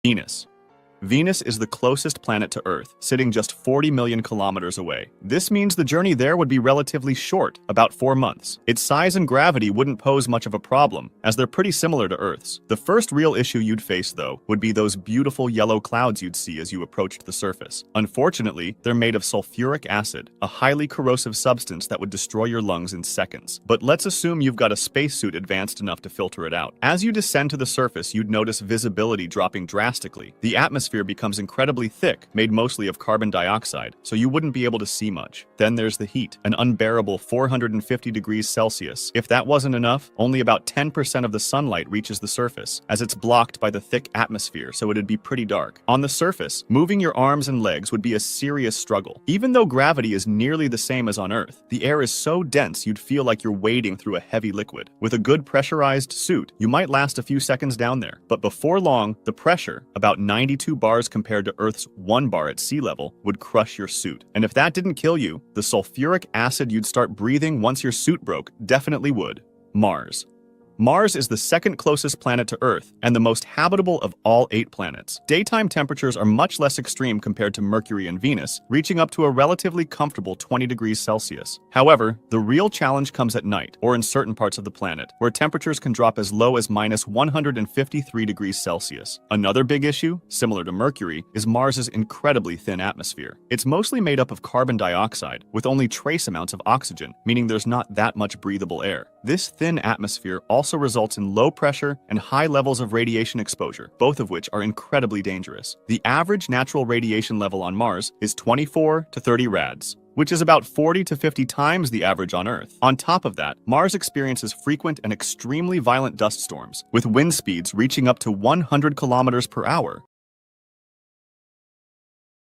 Venus. Venus is the closest planet to Earth, sitting just 40 million kilometers away. This means the journey there would be relatively short, about 4 months. Its size and gravity wouldn't pose much of a problem, as they're pretty similar to Earth's. The first real issue you'd face, though, would be those beautiful yellow clouds you'd see as you approached the surface. Unfortunately, they're made of sulfuric acid, a highly corrosive substance that would destroy your lungs in seconds. But let's assume you've got a spacesuit advanced enough to filter it out. As you descend to the surface, you'd notice visibility dropping drastically. The atmosphere becomes incredibly thick, made mostly of carbon dioxide, so you wouldn't be able to see much. Then there's the heat, an unbearable 450 degrees Celsius. If that wasn't enough, only about 10% of the sunlight reaches the surface, as it's blocked by the thick atmosphere, so it'd be pretty dark. On the surface, moving your arms and legs would be a serious struggle. Even though gravity is nearly the same as on Earth, the air is so dense you'd feel like you're wading through a heavy liquid. With a good pressurized suit, you might last a few seconds down there, but before long, the pressure, about 92 bars compared to Earth's 1 bar at sea level, would crush your suit. And if that didn't kill you, the sulfuric acid you'd start breathing once your suit broke definitely would. Mars. Mars is the second closest planet to Earth and the most habitable of all 8 planets. Daytime temperatures are much less extreme compared to Mercury and Venus, reaching up to a relatively comfortable 20 degrees Celsius. However, the real challenge comes at night, or in certain parts of the planet, where temperatures can drop as low as minus 153 degrees Celsius. Another big issue, similar to Mercury, is Mars's incredibly thin atmosphere. It's mostly made up of carbon dioxide, with only trace amounts of oxygen, meaning there's not that much breathable air. This thin atmosphere also results in low pressure and high levels of radiation exposure, both of which are incredibly dangerous. The average natural radiation level on Mars is 24 to 30 rads, which is about 40 to 50 times the average on Earth. On top of that, Mars experiences frequent and extremely violent dust storms, with wind speeds reaching up to 100 kilometers per hour.